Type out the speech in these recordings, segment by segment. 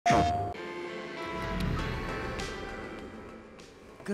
Good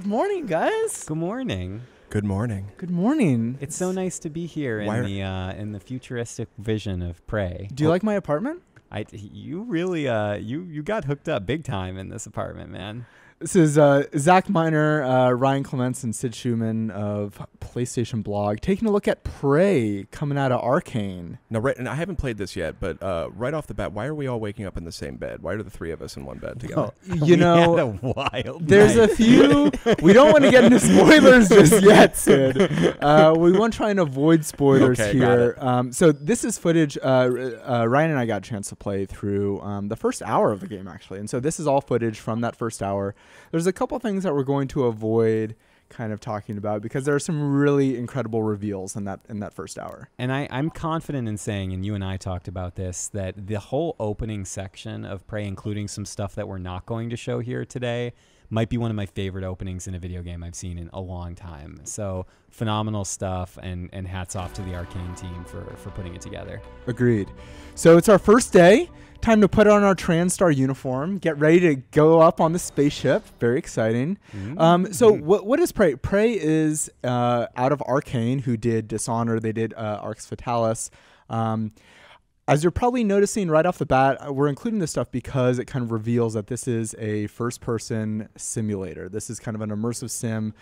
morning, guys. Good morning. Good morning. Good morning. It's so nice to be here in the futuristic vision of Prey. Do you like my apartment? You really you got hooked up big time in this apartment, man. This is Zach Miner, Ryan Clements, and Sid Schumann of PlayStation Blog taking a look at Prey coming out of Arkane. No, right, and I haven't played this yet, but right off the bat, why are we all waking up in the same bed? Why are the three of us in one bed together? You know, had a wild there's night. a few. We don't want to get into spoilers just yet, Sid. We want to try and avoid spoilers here. So this is footage. Ryan and I got a chance to play through the first hour of the game, actually, and so this is all footage from that first hour. There's a couple things that we're going to avoid kind of talking about because there are some really incredible reveals in that first hour. And I'm confident in saying, and you and I talked about this, that the whole opening section of Prey, including some stuff that we're not going to show here today, might be one of my favorite openings in a video game I've seen in a long time. So phenomenal stuff, and hats off to the Arkane team for putting it together. Agreed. So it's our first day. Time to put on our TranStar uniform, get ready to go up on the spaceship. Very exciting. So what is Prey? Prey is out of Arkane, who did Dishonored. They did Arx Fatalis. As you're probably noticing right off the bat, we're including this stuff because it kind of reveals that this is a first-person simulator. This is kind of an immersive sim.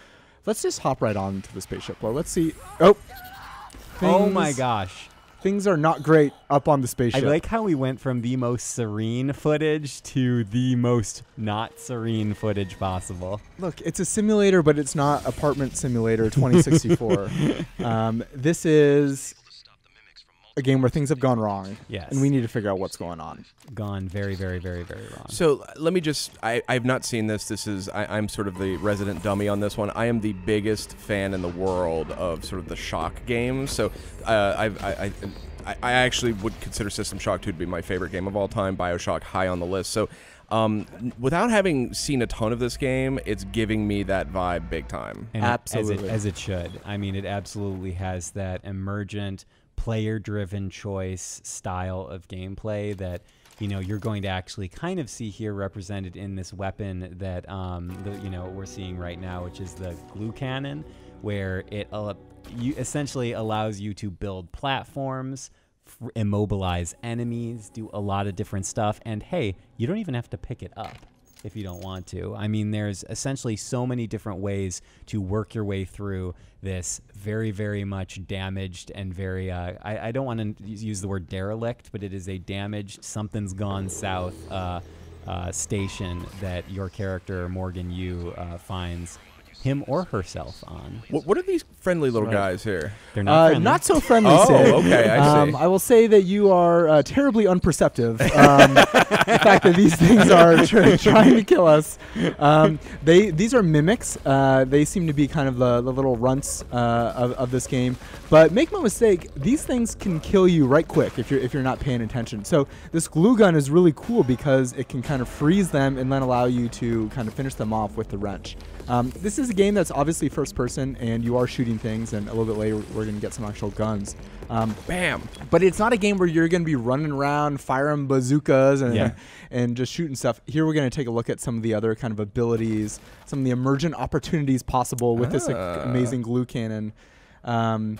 Let's just hop right on to the spaceship. Well, let's see. Oh my gosh. Things are not great up on the spaceship. I like how we went from the most serene footage to the most not serene footage possible. Look, it's a simulator, but it's not Apartment Simulator 2064. This is a game where things have gone wrong. Yes. And we need to figure out what's going on. Gone very, very, very, very wrong. So let me just, I've not seen this. I'm sort of the resident dummy on this one. I am the biggest fan in the world of sort of the shock games. So I actually would consider System Shock 2 to be my favorite game of all time. BioShock high on the list. So without having seen a ton of this game, it's giving me that vibe big time. And absolutely. As it should. I mean, it absolutely has that emergent, player-driven choice style of gameplay that, you know, you're going to actually kind of see here represented in this weapon that we're seeing right now, which is the glue cannon, where it essentially allows you to build platforms, immobilize enemies, do a lot of different stuff, and hey, you don't even have to pick it up if you don't want to. I mean, there's essentially so many different ways to work your way through this very, very much damaged and very, I don't want to use the word derelict, but it is a damaged, something's gone south station that your character, Morgan Yu, finds him or herself on. What are these friendly little guys here? They're not friendly. Not so friendly, Oh, Sid. okay, I see. I will say that you are terribly unperceptive. The fact that these things are trying to kill us. These are mimics. They seem to be kind of the little runts of this game. But make no mistake, these things can kill you right quick if you're not paying attention. So this glue gun is really cool because it can kind of freeze them and then allow you to kind of finish them off with the wrench. This is a game that's obviously first person, and you are shooting things, and a little bit later we're going to get some actual guns. Bam! But it's not a game where you're going to be running around firing bazookas and just shooting stuff. Here we're going to take a look at some of the other kind of abilities, some of the emergent opportunities possible with this amazing glue cannon. So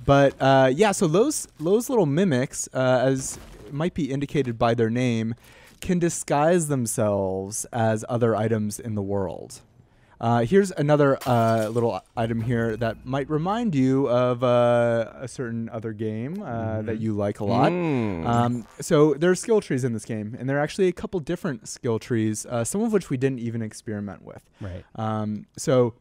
those little mimics, as might be indicated by their name, can disguise themselves as other items in the world. Here's another little item here that might remind you of a certain other game that you like a lot. So there are skill trees in this game, and there are actually a couple different skill trees, some of which we didn't even experiment with. Right. So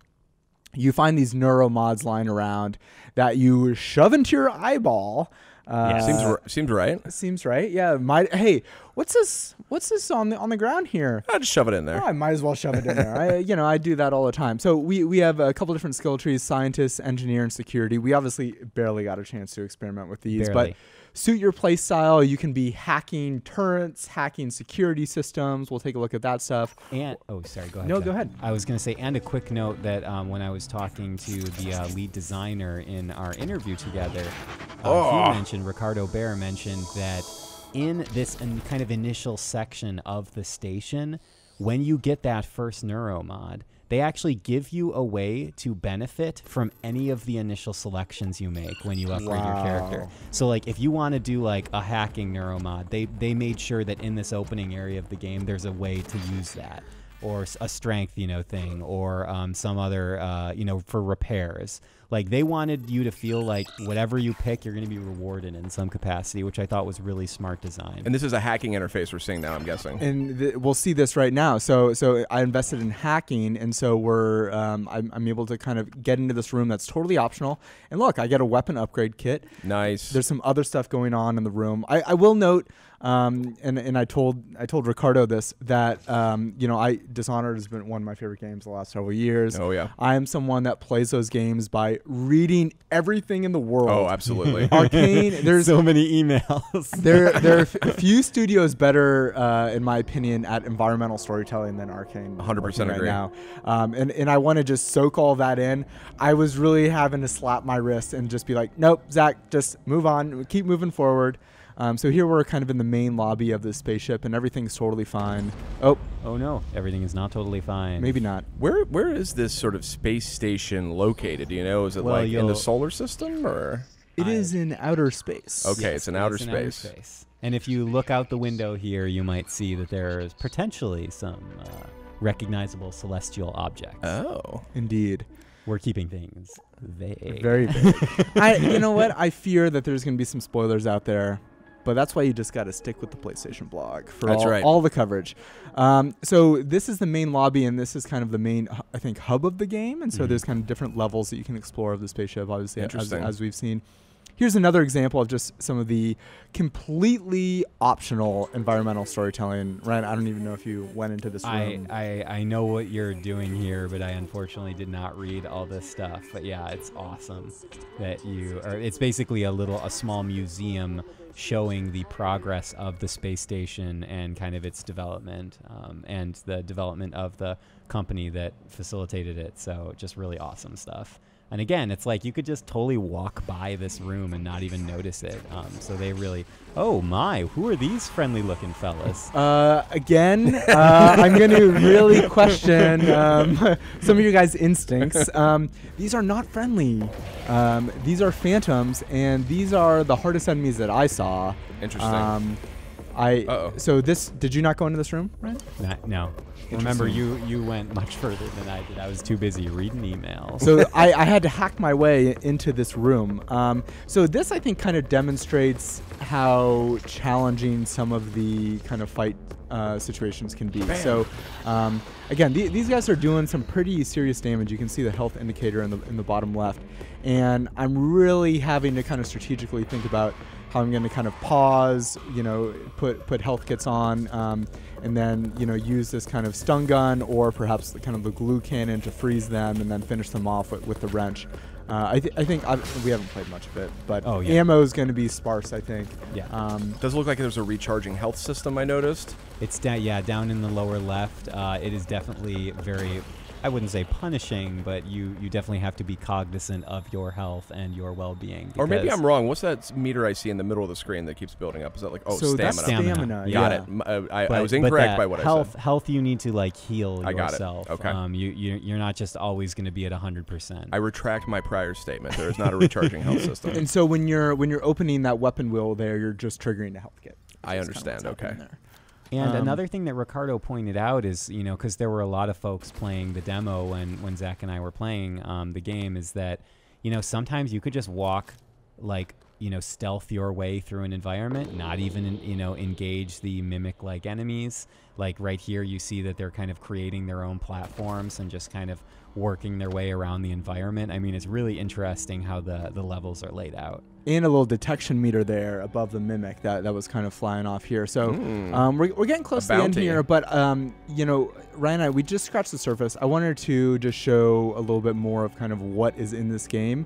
you find these neuromods lying around that you shove into your eyeball. Seems right. Seems right. Yeah. Hey, what's this on the ground here? I'll just shove it in there. Oh, I might as well shove it in there. I do that all the time. So we have a couple different skill trees: scientist, engineer, and security. We obviously barely got a chance to experiment with these, but suit your play style. You can be hacking turrets, hacking security systems. We'll take a look at that stuff. And sorry, go ahead. No, Jeff. go ahead. I was going to say, and a quick note that when I was talking to the lead designer in our interview together, he mentioned, Ricardo Bear mentioned that in this kind of initial section of the station, when you get that first neuro mod, they actually give you a way to benefit from any of the initial selections you make when you upgrade your character. So like if you want to do like a hacking neuro mod, they made sure that in this opening area of the game there's a way to use that, or a strength, thing, or some other, for repairs. Like they wanted you to feel like whatever you pick, you're going to be rewarded in some capacity, which I thought was really smart design. And this is a hacking interface we're seeing now, I'm guessing. And we'll see this right now. So I invested in hacking, and so I'm able to kind of get into this room that's totally optional. And look, I get a weapon upgrade kit. Nice. There's some other stuff going on in the room. I will note, and I told Ricardo this, that Dishonored has been one of my favorite games the last several years. Oh yeah. I am someone that plays those games by reading everything in the world. Oh, absolutely. Arkane, there's so many emails. there are few studios better, in my opinion, at environmental storytelling than Arkane. 100% agree. Right now. And I want to just soak all that in. I was really having to slap my wrist and just be like, nope, Zach, just move on, keep moving forward. So here we're kind of in the main lobby of the spaceship, and everything's totally fine. Oh no, everything is not totally fine. Maybe not. Where is this sort of space station located? Do you know? Is it like in the solar system, or? It is in outer space. Okay, Yes, it's in outer space. And if you look out the window here, you might see that there is potentially some recognizable celestial objects. Oh, Indeed. We're keeping things vague. Very vague. You know what? I fear that there's going to be some spoilers out there. But that's why you just got to stick with the PlayStation blog for all the coverage. So this is the main lobby, and this is kind of the main, I think, hub of the game. And so there's kind of different levels that you can explore of the spaceship, obviously, as we've seen. Here's another example of just some of the completely optional environmental storytelling. Ryan, I don't even know if you went into this room. I know what you're doing here, but I unfortunately did not read all this stuff. But yeah, it's awesome that it's basically a small museum showing the progress of the space station and kind of its development, and the development of the company that facilitated it. So just really awesome stuff. And again, it's like you could just totally walk by this room and not even notice it. So they really, oh my, who are these friendly looking fellas? Again, I'm going to really question some of your guys' instincts. These are not friendly. These are phantoms, and these are the hardest enemies that I saw. Interesting. So did you not go into this room, Ryan? No. Remember, you went much further than I did. I was too busy reading emails. So I had to hack my way into this room. So this, I think, kind of demonstrates how challenging some of the kind of fight situations can be. Bam. So again, these guys are doing some pretty serious damage. You can see the health indicator in the bottom left. And I'm really having to kind of strategically think about how I'm going to kind of pause, put health kits on, and then, use this kind of stun gun or perhaps the glue cannon to freeze them and then finish them off with the wrench. I think we haven't played much of it, but ammo is going to be sparse, I think. Yeah. Does it look like there's a recharging health system, I noticed? It's down in the lower left. It is definitely very, I wouldn't say punishing, but you definitely have to be cognizant of your health and your well-being. Or maybe I'm wrong. What's that meter I see in the middle of the screen that keeps building up? Is that like, so stamina? That's stamina. Got it. I was incorrect by what I said. Health you need to heal yourself. I got it. Okay. You're not just always going to be at 100%. I retract my prior statement. There is not a recharging health system. And so when you're opening that weapon wheel there, you're just triggering a health kit. I understand. Okay. And another thing that Ricardo pointed out is, because there were a lot of folks playing the demo when Zach and I were playing the game, is that, sometimes you could just walk, stealth your way through an environment, not even, engage the mimic-like enemies. Like right here, you see that they're kind of creating their own platforms and just kind of working their way around the environment. I mean, it's really interesting how the levels are laid out. And a little detection meter there above the mimic that was kind of flying off here. So we're getting close to the end here, but Ryan and I, we just scratched the surface. I wanted to just show a little bit more of kind of what is in this game.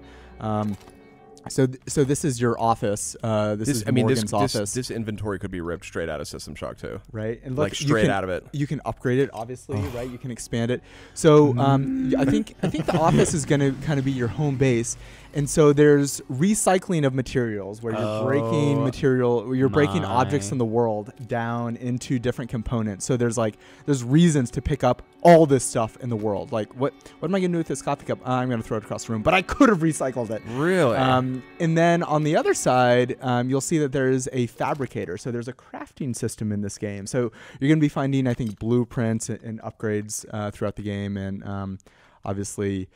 So this is your office. This is Morgan's office. This inventory could be ripped straight out of System Shock 2. Right, and look, straight out of it. You can upgrade it, obviously, right? You can expand it. So I think the office is going to kind of be your home base. And so there's recycling of materials where you're breaking material, you're breaking objects in the world down into different components. So there's reasons to pick up all this stuff in the world. Like, what am I going to do with this coffee cup? I'm going to throw it across the room, but I could have recycled it. Really? And then on the other side, you'll see that there's a fabricator. So there's a crafting system in this game. So you're going to be finding, I think, blueprints and upgrades throughout the game. And obviously,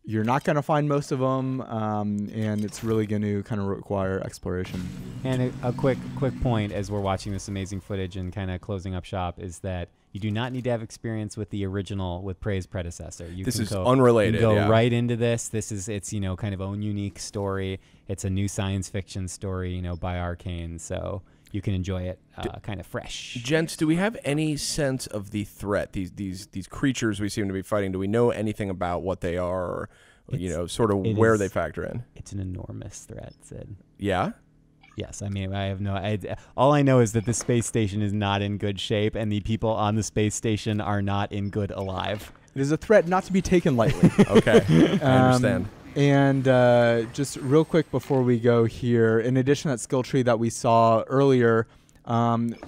you're not going to find most of them, and it's really going to kind of require exploration. And a quick point as we're watching this amazing footage and kind of closing up shop is that you do not need to have experience with the original, with Prey's predecessor. This is unrelated. You can go right into this. It's kind of own unique story. It's a new science fiction story, by Arkane. So you can enjoy it kind of fresh. Gents, do we have any sense of the threat? These creatures we seem to be fighting. Do we know anything about what they are, or sort of where they factor in? It's an enormous threat, Sid. Yeah? Yes, I mean, I have all I know is that the space station is not in good shape, and the people on the space station are not in good alive. It is a threat not to be taken lightly. Okay, I understand. And just real quick before we go here, in addition to that skill tree that we saw earlier,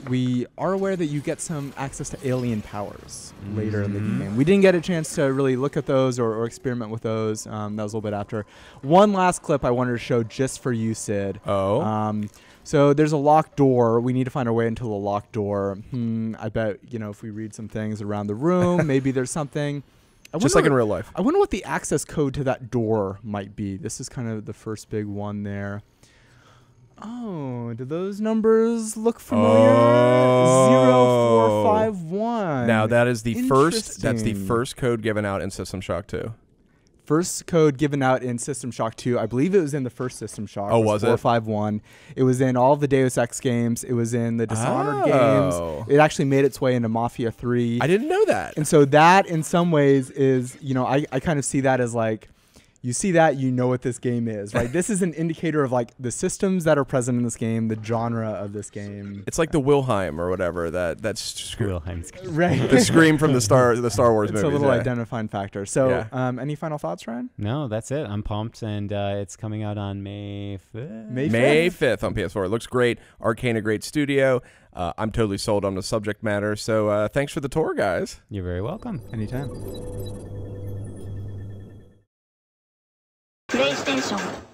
we are aware that you get some access to alien powers later in the game. We didn't get a chance to really look at those or experiment with those. That was a little bit after. One last clip I wanted to show just for you, Sid. Oh. So there's a locked door. We need to find our way into the locked door. I bet, if we read some things around the room, maybe there's something. Just like in real life. I wonder what the access code to that door might be. This is kind of the first big one there. Oh, do those numbers look familiar? 0451. Now that is the first. That's the first code given out in System Shock 2. First code given out in System Shock 2. I believe it was in the first System Shock. Oh, was it? 451. It was in all of the Deus Ex games. It was in the Dishonored games. It actually made its way into Mafia 3. I didn't know that. And so that, in some ways, is, I kind of see that as like, you see that, you know what this game is, right? This is an indicator of like the systems that are present in this game, the genre of this game. It's like the Wilhelm or whatever that's Wilhelm's right. The scream from the Star Wars it's movies. It's a little identifying factor. So, any final thoughts, Ryan? No, that's it. I'm pumped, and it's coming out on May 5th. May 5th on PS4. It looks great. Arkane, a great studio. I'm totally sold on the subject matter. So thanks for the tour, guys. You're very welcome. Anytime. プレイステーション